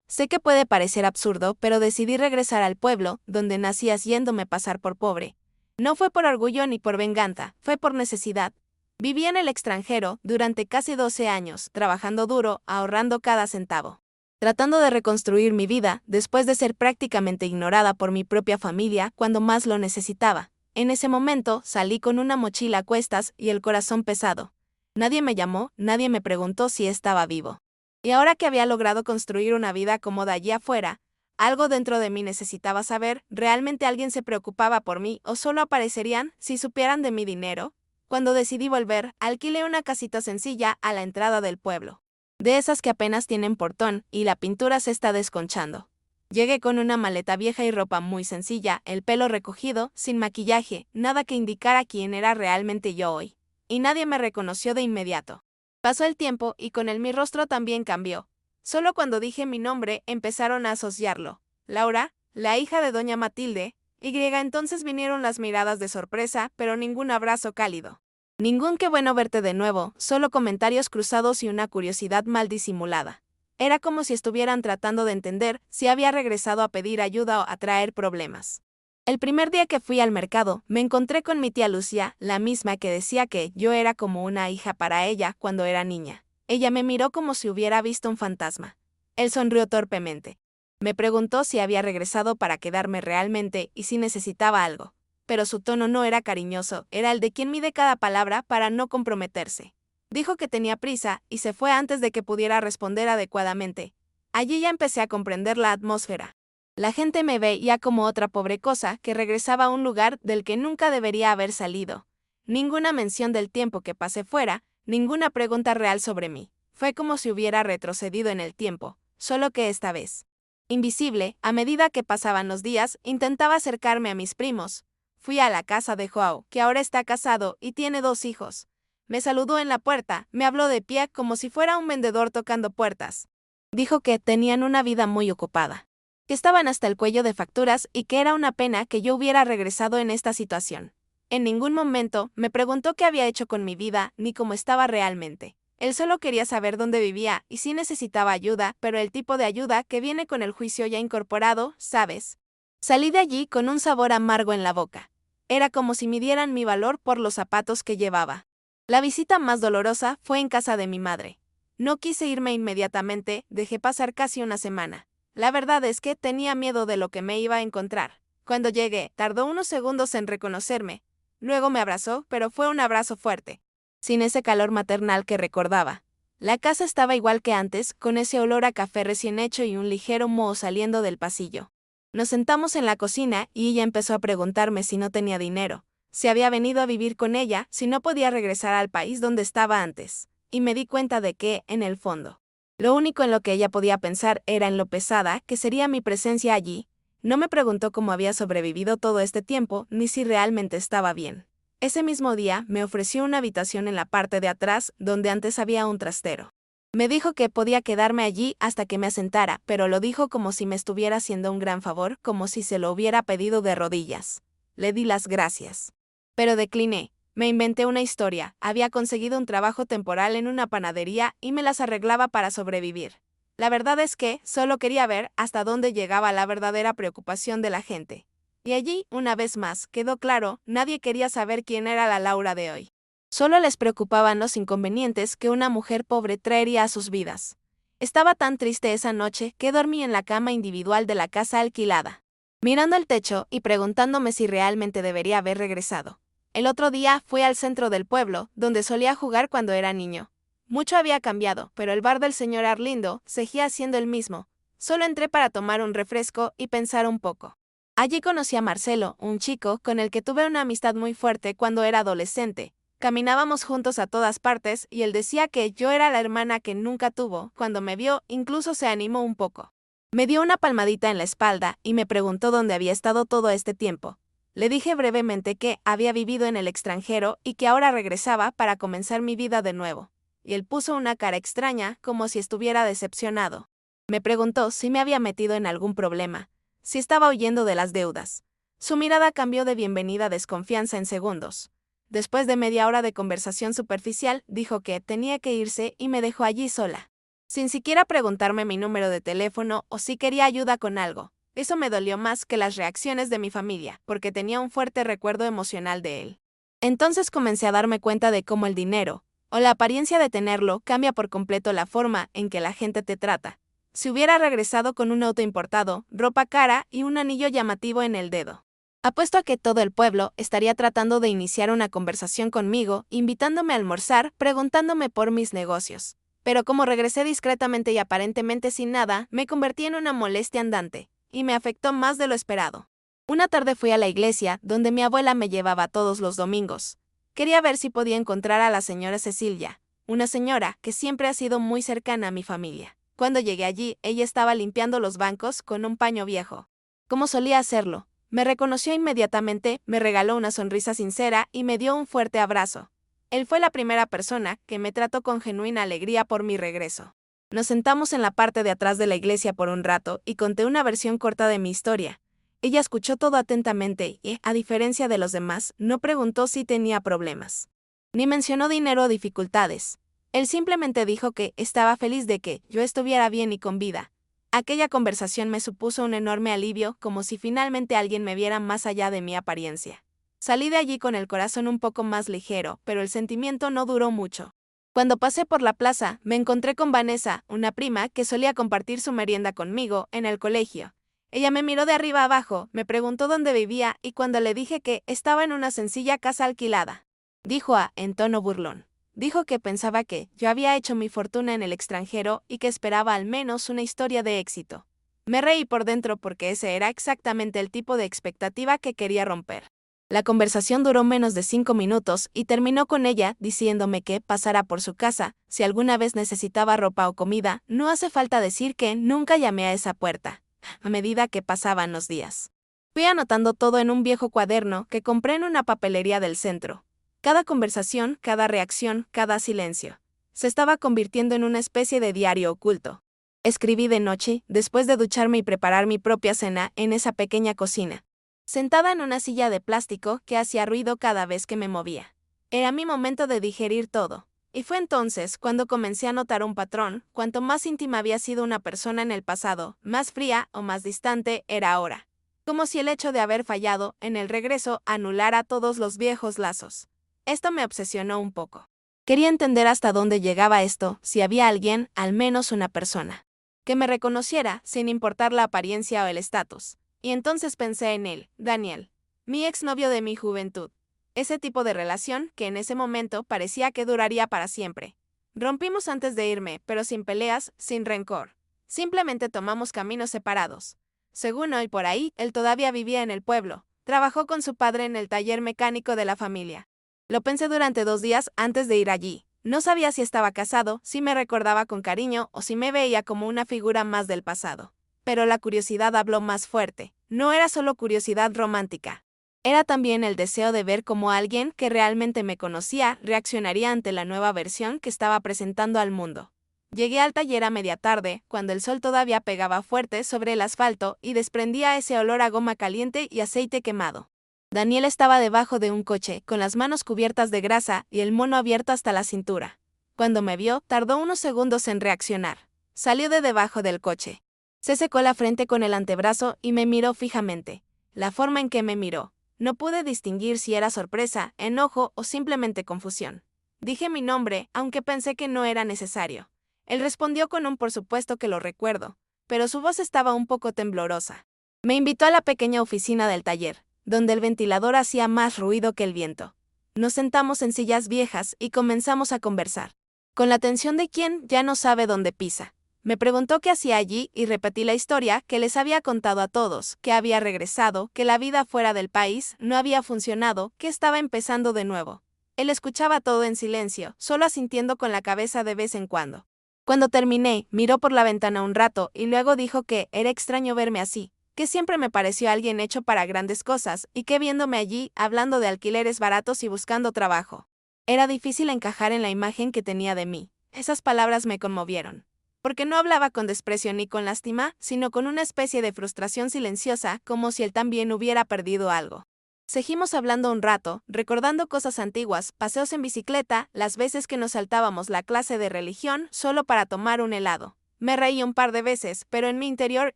Sé que puede parecer absurdo, pero decidí regresar al pueblo, donde nací haciéndome pasar por pobre. No fue por orgullo ni por venganza, fue por necesidad. Viví en el extranjero durante casi 12 años, trabajando duro, ahorrando cada centavo. Tratando de reconstruir mi vida, después de ser prácticamente ignorada por mi propia familia cuando más lo necesitaba. En ese momento, salí con una mochila a cuestas y el corazón pesado. Nadie me llamó, nadie me preguntó si estaba vivo. Y ahora que había logrado construir una vida cómoda allí afuera, algo dentro de mí necesitaba saber, ¿realmente alguien se preocupaba por mí o solo aparecerían si supieran de mi dinero? Cuando decidí volver, alquilé una casita sencilla a la entrada del pueblo. De esas que apenas tienen portón y la pintura se está desconchando. Llegué con una maleta vieja y ropa muy sencilla, el pelo recogido, sin maquillaje, nada que indicara quién era realmente yo hoy. Y nadie me reconoció de inmediato. Pasó el tiempo y con él mi rostro también cambió. Solo cuando dije mi nombre empezaron a asociarlo. Laura, la hija de doña Matilde, entonces vinieron las miradas de sorpresa, pero ningún abrazo cálido. Ningún qué bueno verte de nuevo, solo comentarios cruzados y una curiosidad mal disimulada. Era como si estuvieran tratando de entender si había regresado a pedir ayuda o a traer problemas. El primer día que fui al mercado, me encontré con mi tía Lucía, la misma que decía que yo era como una hija para ella cuando era niña. Ella me miró como si hubiera visto un fantasma. Él sonrió torpemente. Me preguntó si había regresado para quedarme realmente y si necesitaba algo. Pero su tono no era cariñoso, era el de quien mide cada palabra para no comprometerse. Dijo que tenía prisa y se fue antes de que pudiera responder adecuadamente. Allí ya empecé a comprender la atmósfera. La gente me veía como otra pobre cosa que regresaba a un lugar del que nunca debería haber salido. Ninguna mención del tiempo que pasé fuera, ninguna pregunta real sobre mí. Fue como si hubiera retrocedido en el tiempo, solo que esta vez. Invisible, a medida que pasaban los días, intentaba acercarme a mis primos. Fui a la casa de Joao, que ahora está casado y tiene 2 hijos. Me saludó en la puerta, me habló de pie como si fuera un vendedor tocando puertas. Dijo que tenían una vida muy ocupada, que estaban hasta el cuello de facturas y que era una pena que yo hubiera regresado en esta situación. En ningún momento me preguntó qué había hecho con mi vida ni cómo estaba realmente. Él solo quería saber dónde vivía y si necesitaba ayuda, pero el tipo de ayuda que viene con el juicio ya incorporado, ¿sabes? Salí de allí con un sabor amargo en la boca. Era como si midieran mi valor por los zapatos que llevaba. La visita más dolorosa fue en casa de mi madre. No quise irme inmediatamente, dejé pasar casi una semana. La verdad es que tenía miedo de lo que me iba a encontrar. Cuando llegué, tardó unos segundos en reconocerme. Luego me abrazó, pero fue un abrazo fuerte, sin ese calor maternal que recordaba. La casa estaba igual que antes, con ese olor a café recién hecho y un ligero moho saliendo del pasillo. Nos sentamos en la cocina y ella empezó a preguntarme si no tenía dinero, si había venido a vivir con ella, si no podía regresar al país donde estaba antes. Y me di cuenta de que, en el fondo, lo único en lo que ella podía pensar era en lo pesada que sería mi presencia allí. No me preguntó cómo había sobrevivido todo este tiempo, ni si realmente estaba bien. Ese mismo día me ofreció una habitación en la parte de atrás, donde antes había un trastero. Me dijo que podía quedarme allí hasta que me asentara, pero lo dijo como si me estuviera haciendo un gran favor, como si se lo hubiera pedido de rodillas. Le di las gracias. Pero decliné. Me inventé una historia, había conseguido un trabajo temporal en una panadería y me las arreglaba para sobrevivir. La verdad es que solo quería ver hasta dónde llegaba la verdadera preocupación de la gente. Y allí, una vez más, quedó claro, nadie quería saber quién era la Laura de hoy. Solo les preocupaban los inconvenientes que una mujer pobre traería a sus vidas. Estaba tan triste esa noche que dormí en la cama individual de la casa alquilada, mirando el techo y preguntándome si realmente debería haber regresado. El otro día fui al centro del pueblo, donde solía jugar cuando era niño. Mucho había cambiado, pero el bar del señor Arlindo seguía siendo el mismo. Solo entré para tomar un refresco y pensar un poco. Allí conocí a Marcelo, un chico con el que tuve una amistad muy fuerte cuando era adolescente. Caminábamos juntos a todas partes y él decía que yo era la hermana que nunca tuvo. Cuando me vio, incluso se animó un poco. Me dio una palmadita en la espalda y me preguntó dónde había estado todo este tiempo. Le dije brevemente que había vivido en el extranjero y que ahora regresaba para comenzar mi vida de nuevo. Y él puso una cara extraña, como si estuviera decepcionado. Me preguntó si me había metido en algún problema, si estaba huyendo de las deudas. Su mirada cambió de bienvenida a desconfianza en segundos. Después de media hora de conversación superficial, dijo que tenía que irse y me dejó allí sola. sin siquiera preguntarme mi número de teléfono o si quería ayuda con algo. Eso me dolió más que las reacciones de mi familia, porque tenía un fuerte recuerdo emocional de él. Entonces comencé a darme cuenta de cómo el dinero, o la apariencia de tenerlo, cambia por completo la forma en que la gente te trata. Si hubiera regresado con un auto importado, ropa cara y un anillo llamativo en el dedo, apuesto a que todo el pueblo estaría tratando de iniciar una conversación conmigo, invitándome a almorzar, preguntándome por mis negocios. Pero como regresé discretamente y aparentemente sin nada, me convertí en una molestia andante, y me afectó más de lo esperado. Una tarde fui a la iglesia, donde mi abuela me llevaba todos los domingos. Quería ver si podía encontrar a la señora Cecilia, una señora que siempre ha sido muy cercana a mi familia. Cuando llegué allí, ella estaba limpiando los bancos con un paño viejo. Como solía hacerlo, me reconoció inmediatamente, me regaló una sonrisa sincera y me dio un fuerte abrazo. Él fue la primera persona que me trató con genuina alegría por mi regreso. Nos sentamos en la parte de atrás de la iglesia por un rato y conté una versión corta de mi historia. Ella escuchó todo atentamente y, a diferencia de los demás, no preguntó si tenía problemas, ni mencionó dinero o dificultades. Él simplemente dijo que estaba feliz de que yo estuviera bien y con vida. Aquella conversación me supuso un enorme alivio, como si finalmente alguien me viera más allá de mi apariencia. Salí de allí con el corazón un poco más ligero, pero el sentimiento no duró mucho. Cuando pasé por la plaza, me encontré con Vanessa, una prima que solía compartir su merienda conmigo en el colegio. Ella me miró de arriba abajo, me preguntó dónde vivía y cuando le dije que estaba en una sencilla casa alquilada, dijo en tono burlón. Dijo que pensaba que yo había hecho mi fortuna en el extranjero y que esperaba al menos una historia de éxito. Me reí por dentro porque ese era exactamente el tipo de expectativa que quería romper. La conversación duró menos de 5 minutos y terminó con ella diciéndome que pasara por su casa, si alguna vez necesitaba ropa o comida, no hace falta decir que nunca llamé a esa puerta. A medida que pasaban los días, fui anotando todo en un viejo cuaderno que compré en una papelería del centro. Cada conversación, cada reacción, cada silencio, se estaba convirtiendo en una especie de diario oculto. Escribí de noche, después de ducharme y preparar mi propia cena en esa pequeña cocina, sentada en una silla de plástico que hacía ruido cada vez que me movía. Era mi momento de digerir todo. Y fue entonces cuando comencé a notar un patrón: cuanto más íntima había sido una persona en el pasado, más fría o más distante era ahora. Como si el hecho de haber fallado en el regreso anulara todos los viejos lazos. Esto me obsesionó un poco. Quería entender hasta dónde llegaba esto, si había alguien, al menos una persona, que me reconociera sin importar la apariencia o el estatus. Y entonces pensé en él, Daniel, mi exnovio de mi juventud. Ese tipo de relación que en ese momento parecía que duraría para siempre. Rompimos antes de irme, pero sin peleas, sin rencor. Simplemente tomamos caminos separados. Según hoy por ahí, él todavía vivía en el pueblo. Trabajó con su padre en el taller mecánico de la familia. Lo pensé durante 2 días antes de ir allí. No sabía si estaba casado, si me recordaba con cariño o si me veía como una figura más del pasado. Pero la curiosidad habló más fuerte. No era solo curiosidad romántica. Era también el deseo de ver cómo alguien que realmente me conocía reaccionaría ante la nueva versión que estaba presentando al mundo. Llegué al taller a media tarde, cuando el sol todavía pegaba fuerte sobre el asfalto y desprendía ese olor a goma caliente y aceite quemado. Daniel estaba debajo de un coche, con las manos cubiertas de grasa y el mono abierto hasta la cintura. Cuando me vio, tardó unos segundos en reaccionar. Salió de debajo del coche. Se secó la frente con el antebrazo y me miró fijamente. La forma en que me miró, no pude distinguir si era sorpresa, enojo o simplemente confusión. Dije mi nombre, aunque pensé que no era necesario. Él respondió con un por supuesto que lo recuerdo, pero su voz estaba un poco temblorosa. Me invitó a la pequeña oficina del taller, donde el ventilador hacía más ruido que el viento. Nos sentamos en sillas viejas y comenzamos a conversar, con la tensión de quien ya no sabe dónde pisa. Me preguntó qué hacía allí y repetí la historia que les había contado a todos, que había regresado, que la vida fuera del país no había funcionado, que estaba empezando de nuevo. Él escuchaba todo en silencio, solo asintiendo con la cabeza de vez en cuando. Cuando terminé, miró por la ventana un rato y luego dijo que era extraño verme así, que siempre me pareció alguien hecho para grandes cosas y que viéndome allí, hablando de alquileres baratos y buscando trabajo, era difícil encajar en la imagen que tenía de mí. Esas palabras me conmovieron. Porque no hablaba con desprecio ni con lástima, sino con una especie de frustración silenciosa, como si él también hubiera perdido algo. Seguimos hablando un rato, recordando cosas antiguas, paseos en bicicleta, las veces que nos saltábamos la clase de religión solo para tomar un helado. Me reí un par de veces, pero en mi interior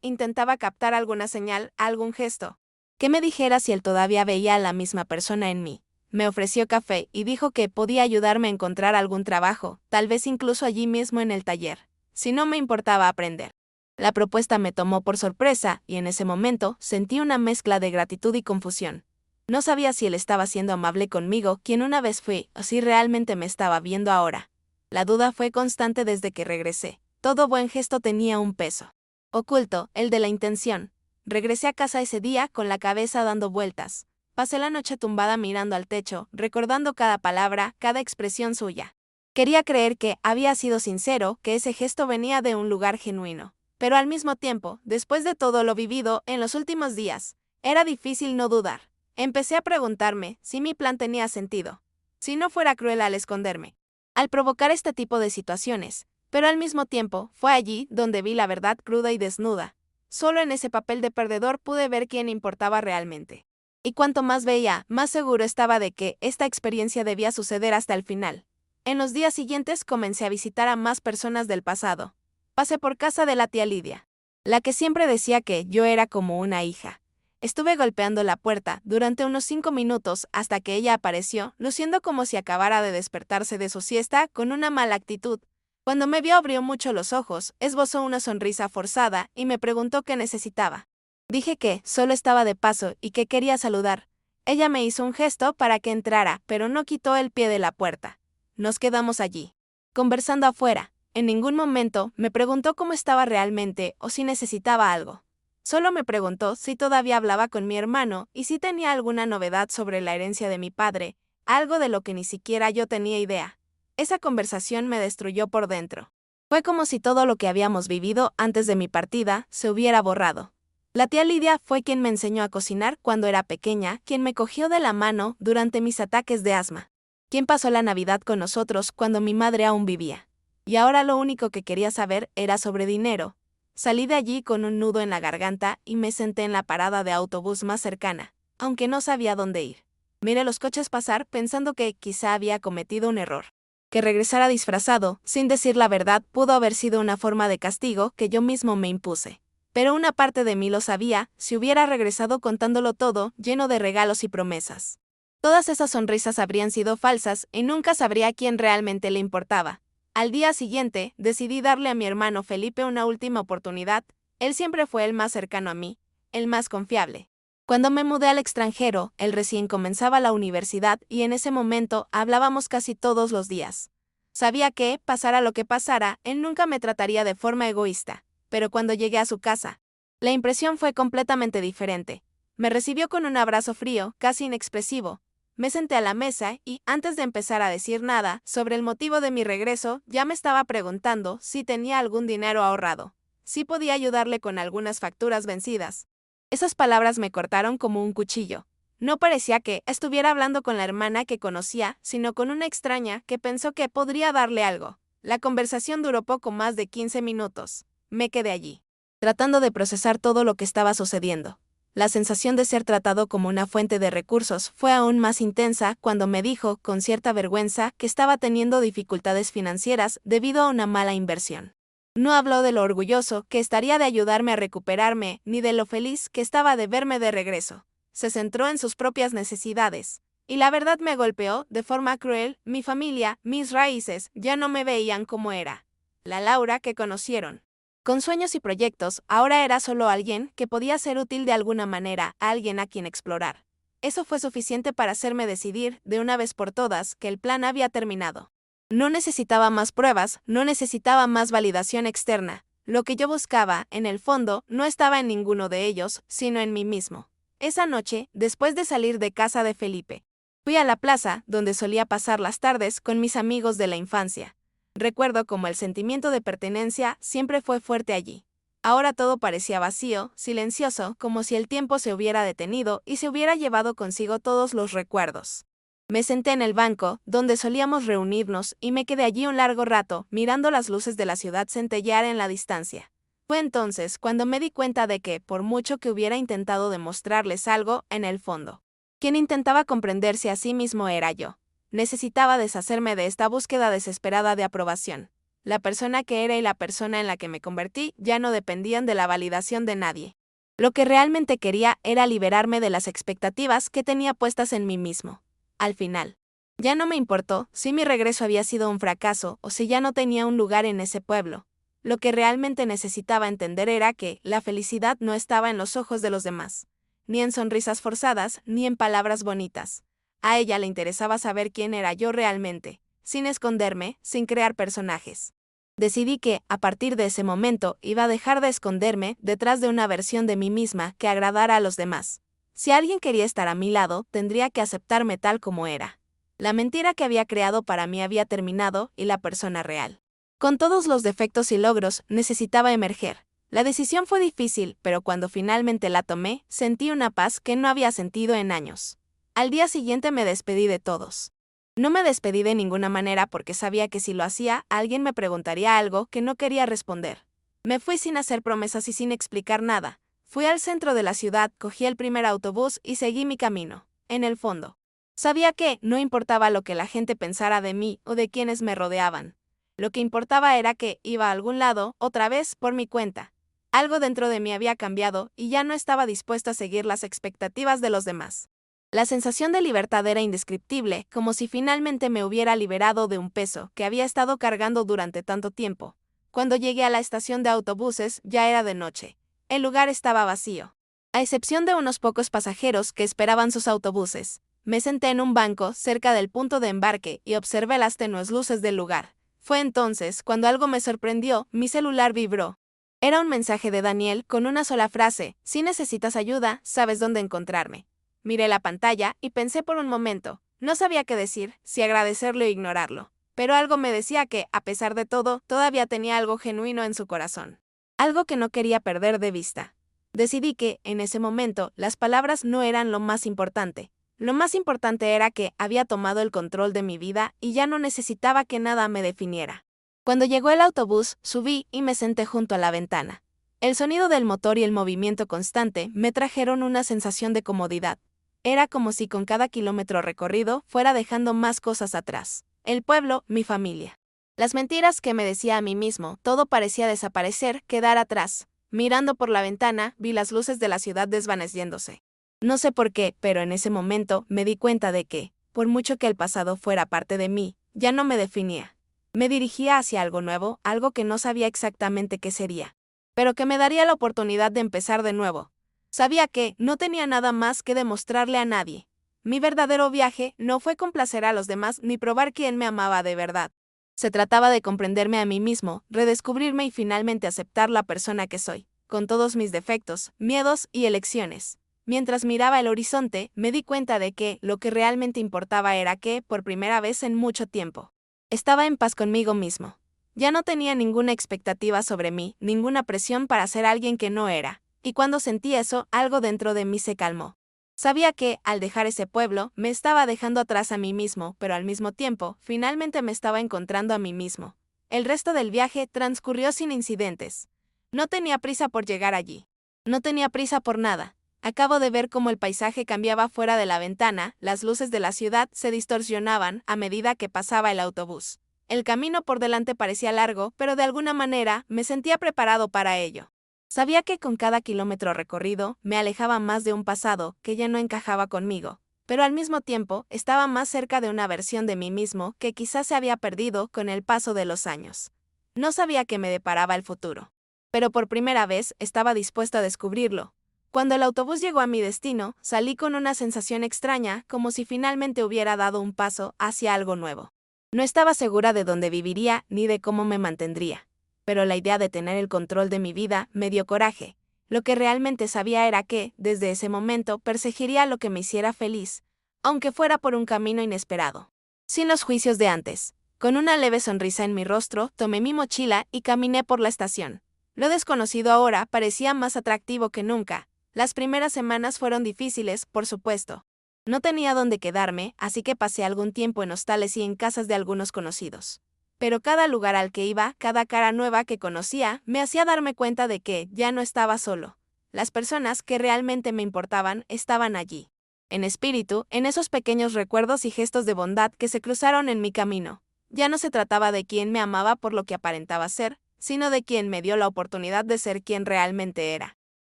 intentaba captar alguna señal, algún gesto. ¿Qué me dijera si él todavía veía a la misma persona en mí? Me ofreció café y dijo que podía ayudarme a encontrar algún trabajo, tal vez incluso allí mismo en el taller, si no me importaba aprender. La propuesta me tomó por sorpresa y en ese momento sentí una mezcla de gratitud y confusión. No sabía si él estaba siendo amable conmigo, quien una vez fui, o si realmente me estaba viendo ahora. La duda fue constante desde que regresé. Todo buen gesto tenía un peso oculto, el de la intención. Regresé a casa ese día con la cabeza dando vueltas. Pasé la noche tumbada mirando al techo, recordando cada palabra, cada expresión suya. Quería creer que había sido sincero, que ese gesto venía de un lugar genuino. Pero al mismo tiempo, después de todo lo vivido en los últimos días, era difícil no dudar. Empecé a preguntarme si mi plan tenía sentido, si no fuera cruel al esconderme, al provocar este tipo de situaciones, pero al mismo tiempo fue allí donde vi la verdad cruda y desnuda. Solo en ese papel de perdedor pude ver quién importaba realmente. Y cuanto más veía, más seguro estaba de que esta experiencia debía suceder hasta el final. En los días siguientes comencé a visitar a más personas del pasado. Pasé por casa de la tía Lidia, la que siempre decía que yo era como una hija. Estuve golpeando la puerta durante unos 5 minutos hasta que ella apareció, luciendo como si acabara de despertarse de su siesta con una mala actitud. Cuando me vio abrió mucho los ojos, esbozó una sonrisa forzada y me preguntó qué necesitaba. Dije que solo estaba de paso y que quería saludar. Ella me hizo un gesto para que entrara, pero no quitó el pie de la puerta. Nos quedamos allí, conversando afuera. En ningún momento me preguntó cómo estaba realmente o si necesitaba algo. Solo me preguntó si todavía hablaba con mi hermano y si tenía alguna novedad sobre la herencia de mi padre, algo de lo que ni siquiera yo tenía idea. Esa conversación me destruyó por dentro. Fue como si todo lo que habíamos vivido antes de mi partida se hubiera borrado. La tía Lidia fue quien me enseñó a cocinar cuando era pequeña, quien me cogió de la mano durante mis ataques de asma, quien pasó la Navidad con nosotros cuando mi madre aún vivía. Y ahora lo único que quería saber era sobre dinero. Salí de allí con un nudo en la garganta y me senté en la parada de autobús más cercana, aunque no sabía dónde ir. Miré los coches pasar pensando que quizá había cometido un error. Que regresara disfrazado, sin decir la verdad, pudo haber sido una forma de castigo que yo mismo me impuse. Pero una parte de mí lo sabía, si hubiera regresado contándolo todo, lleno de regalos y promesas. Todas esas sonrisas habrían sido falsas y nunca sabría a quién realmente le importaba. Al día siguiente, decidí darle a mi hermano Felipe una última oportunidad. Él siempre fue el más cercano a mí, el más confiable. Cuando me mudé al extranjero, él recién comenzaba la universidad y en ese momento hablábamos casi todos los días. Sabía que, pasara lo que pasara, él nunca me trataría de forma egoísta, pero cuando llegué a su casa, la impresión fue completamente diferente. Me recibió con un abrazo frío, casi inexpresivo. Me senté a la mesa y, antes de empezar a decir nada sobre el motivo de mi regreso, ya me estaba preguntando si tenía algún dinero ahorrado, si podía ayudarle con algunas facturas vencidas. Esas palabras me cortaron como un cuchillo. No parecía que estuviera hablando con la hermana que conocía, sino con una extraña que pensó que podría darle algo. La conversación duró poco más de 15 minutos. Me quedé allí, tratando de procesar todo lo que estaba sucediendo. La sensación de ser tratado como una fuente de recursos fue aún más intensa cuando me dijo, con cierta vergüenza, que estaba teniendo dificultades financieras debido a una mala inversión. No habló de lo orgulloso que estaría de ayudarme a recuperarme, ni de lo feliz que estaba de verme de regreso. Se centró en sus propias necesidades. Y la verdad me golpeó de forma cruel. Mi familia, mis raíces, ya no me veían como era. La Laura que conocieron. Con sueños y proyectos, ahora era solo alguien que podía ser útil de alguna manera, alguien a quien explorar. Eso fue suficiente para hacerme decidir, de una vez por todas, que el plan había terminado. No necesitaba más pruebas, no necesitaba más validación externa. Lo que yo buscaba, en el fondo, no estaba en ninguno de ellos, sino en mí mismo. Esa noche, después de salir de casa de Felipe, fui a la plaza, donde solía pasar las tardes con mis amigos de la infancia. Recuerdo cómo el sentimiento de pertenencia siempre fue fuerte allí. Ahora todo parecía vacío, silencioso, como si el tiempo se hubiera detenido y se hubiera llevado consigo todos los recuerdos. Me senté en el banco, donde solíamos reunirnos, y me quedé allí un largo rato, mirando las luces de la ciudad centellear en la distancia. Fue entonces cuando me di cuenta de que, por mucho que hubiera intentado demostrarles algo, en el fondo, Quien intentaba comprenderse a sí mismo era yo. Necesitaba deshacerme de esta búsqueda desesperada de aprobación. La persona que era y la persona en la que me convertí ya no dependían de la validación de nadie. Lo que realmente quería era liberarme de las expectativas que tenía puestas en mí mismo. Al final, ya no me importó si mi regreso había sido un fracaso o si ya no tenía un lugar en ese pueblo. Lo que realmente necesitaba entender era que la felicidad no estaba en los ojos de los demás, ni en sonrisas forzadas, ni en palabras bonitas. A ella le interesaba saber quién era yo realmente, sin esconderme, sin crear personajes. Decidí que, a partir de ese momento, iba a dejar de esconderme detrás de una versión de mí misma que agradara a los demás. Si alguien quería estar a mi lado, tendría que aceptarme tal como era. La mentira que había creado para mí había terminado y la persona real, con todos los defectos y logros, necesitaba emerger. La decisión fue difícil, pero cuando finalmente la tomé, sentí una paz que no había sentido en años. Al día siguiente me despedí de todos. No me despedí de ninguna manera porque sabía que si lo hacía, alguien me preguntaría algo que no quería responder. Me fui sin hacer promesas y sin explicar nada. Fui al centro de la ciudad, cogí el primer autobús y seguí mi camino. En el fondo, sabía que no importaba lo que la gente pensara de mí o de quienes me rodeaban. Lo que importaba era que iba a algún lado, otra vez, por mi cuenta. Algo dentro de mí había cambiado y ya no estaba dispuesto a seguir las expectativas de los demás. La sensación de libertad era indescriptible, como si finalmente me hubiera liberado de un peso que había estado cargando durante tanto tiempo. Cuando llegué a la estación de autobuses, ya era de noche. El lugar estaba vacío, a excepción de unos pocos pasajeros que esperaban sus autobuses. Me senté en un banco cerca del punto de embarque y observé las tenues luces del lugar. Fue entonces cuando algo me sorprendió, mi celular vibró. Era un mensaje de Daniel con una sola frase: si necesitas ayuda, sabes dónde encontrarme. Miré la pantalla y pensé por un momento. No sabía qué decir, si agradecerlo o ignorarlo. Pero algo me decía que, a pesar de todo, todavía tenía algo genuino en su corazón. Algo que no quería perder de vista. Decidí que, en ese momento, las palabras no eran lo más importante. Lo más importante era que había tomado el control de mi vida y ya no necesitaba que nada me definiera. Cuando llegó el autobús, subí y me senté junto a la ventana. El sonido del motor y el movimiento constante me trajeron una sensación de comodidad. Era como si con cada kilómetro recorrido fuera dejando más cosas atrás. El pueblo, mi familia. Las mentiras que me decía a mí mismo, todo parecía desaparecer, quedar atrás. Mirando por la ventana, vi las luces de la ciudad desvaneciéndose. No sé por qué, pero en ese momento me di cuenta de que, por mucho que el pasado fuera parte de mí, ya no me definía. Me dirigía hacia algo nuevo, algo que no sabía exactamente qué sería, pero que me daría la oportunidad de empezar de nuevo. Sabía que no tenía nada más que demostrarle a nadie. Mi verdadero viaje no fue complacer a los demás ni probar quién me amaba de verdad. Se trataba de comprenderme a mí mismo, redescubrirme y finalmente aceptar la persona que soy, con todos mis defectos, miedos y elecciones. Mientras miraba el horizonte, me di cuenta de que lo que realmente importaba era que, por primera vez en mucho tiempo, estaba en paz conmigo mismo. Ya no tenía ninguna expectativa sobre mí, ninguna presión para ser alguien que no era. Y cuando sentí eso, algo dentro de mí se calmó. Sabía que, al dejar ese pueblo, me estaba dejando atrás a mí mismo, pero al mismo tiempo, finalmente me estaba encontrando a mí mismo. El resto del viaje transcurrió sin incidentes. No tenía prisa por llegar allí. No tenía prisa por nada. Acabo de ver cómo el paisaje cambiaba fuera de la ventana, las luces de la ciudad se distorsionaban a medida que pasaba el autobús. El camino por delante parecía largo, pero de alguna manera me sentía preparado para ello. Sabía que con cada kilómetro recorrido me alejaba más de un pasado que ya no encajaba conmigo, pero al mismo tiempo estaba más cerca de una versión de mí mismo que quizás se había perdido con el paso de los años. No sabía qué me deparaba el futuro, pero por primera vez estaba dispuesto a descubrirlo. Cuando el autobús llegó a mi destino, salí con una sensación extraña, como si finalmente hubiera dado un paso hacia algo nuevo. No estaba segura de dónde viviría ni de cómo me mantendría, pero la idea de tener el control de mi vida me dio coraje. Lo que realmente sabía era que, desde ese momento, perseguiría lo que me hiciera feliz, aunque fuera por un camino inesperado. Sin los juicios de antes. Con una leve sonrisa en mi rostro, tomé mi mochila y caminé por la estación. Lo desconocido ahora parecía más atractivo que nunca. Las primeras semanas fueron difíciles, por supuesto. No tenía dónde quedarme, así que pasé algún tiempo en hostales y en casas de algunos conocidos. Pero cada lugar al que iba, cada cara nueva que conocía, me hacía darme cuenta de que ya no estaba solo. Las personas que realmente me importaban estaban allí. en espíritu, en esos pequeños recuerdos y gestos de bondad que se cruzaron en mi camino. Ya no se trataba de quien me amaba por lo que aparentaba ser, sino de quien me dio la oportunidad de ser quien realmente era.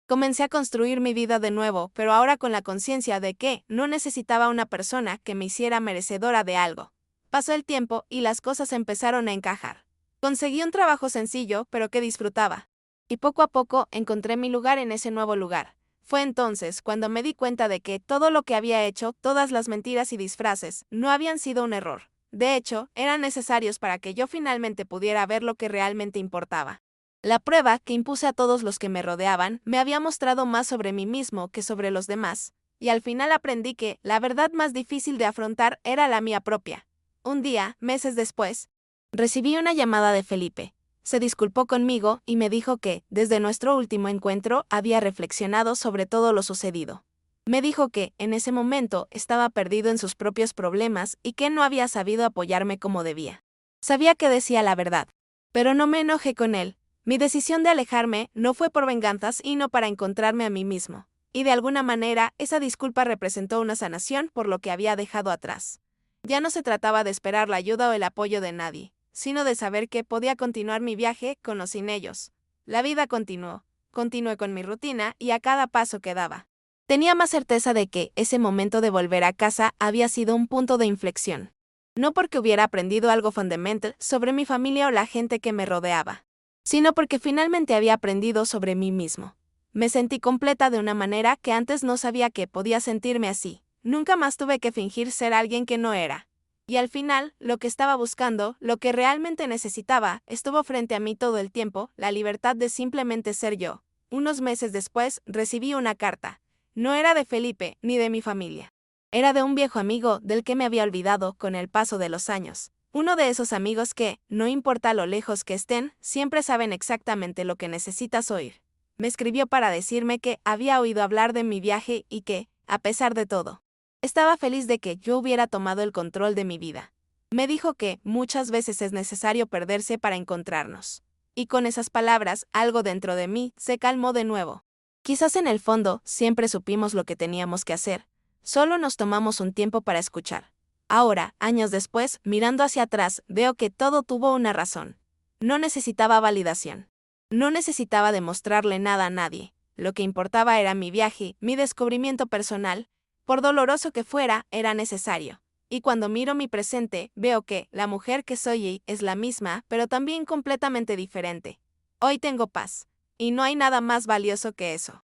Comencé a construir mi vida de nuevo, pero ahora con la conciencia de que no necesitaba una persona que me hiciera merecedora de algo. Pasó el tiempo y las cosas empezaron a encajar. Conseguí un trabajo sencillo, pero que disfrutaba. Y poco a poco encontré mi lugar en ese nuevo lugar. Fue entonces cuando me di cuenta de que todo lo que había hecho, todas las mentiras y disfraces, no habían sido un error. De hecho, eran necesarios para que yo finalmente pudiera ver lo que realmente importaba. La prueba que impuse a todos los que me rodeaban me había mostrado más sobre mí mismo que sobre los demás, y al final aprendí que la verdad más difícil de afrontar era la mía propia. Un día, meses después, recibí una llamada de Felipe. Se disculpó conmigo y me dijo que, desde nuestro último encuentro, había reflexionado sobre todo lo sucedido. Me dijo que, en ese momento, estaba perdido en sus propios problemas y que no había sabido apoyarme como debía. Sabía que decía la verdad, pero no me enojé con él. Mi decisión de alejarme no fue por venganzas y no para encontrarme a mí mismo. Y de alguna manera, esa disculpa representó una sanación por lo que había dejado atrás. Ya no se trataba de esperar la ayuda o el apoyo de nadie, sino de saber que podía continuar mi viaje con o sin ellos. La vida continuó. Continué con mi rutina y a cada paso que daba. Tenía más certeza de que ese momento de volver a casa había sido un punto de inflexión. No porque hubiera aprendido algo fundamental sobre mi familia o la gente que me rodeaba, sino porque finalmente había aprendido sobre mí mismo. Me sentí completa de una manera que antes no sabía que podía sentirme así. Nunca más tuve que fingir ser alguien que no era. Y al final, lo que estaba buscando, lo que realmente necesitaba, estuvo frente a mí todo el tiempo, la libertad de simplemente ser yo. Unos meses después, recibí una carta. No era de Felipe, ni de mi familia. Era de un viejo amigo del que me había olvidado con el paso de los años. Uno de esos amigos que, no importa lo lejos que estén, siempre saben exactamente lo que necesitas oír. Me escribió para decirme que había oído hablar de mi viaje y que, a pesar de todo, estaba feliz de que yo hubiera tomado el control de mi vida. Me dijo que muchas veces es necesario perderse para encontrarnos. Y con esas palabras, algo dentro de mí se calmó de nuevo. Quizás en el fondo siempre supimos lo que teníamos que hacer, solo nos tomamos un tiempo para escuchar. Ahora, años después, mirando hacia atrás, veo que todo tuvo una razón. No necesitaba validación. No necesitaba demostrarle nada a nadie. Lo que importaba era mi viaje, mi descubrimiento personal. Por doloroso que fuera, era necesario. Y cuando miro mi presente, veo que la mujer que soy es la misma, pero también completamente diferente. Hoy tengo paz. Y no hay nada más valioso que eso.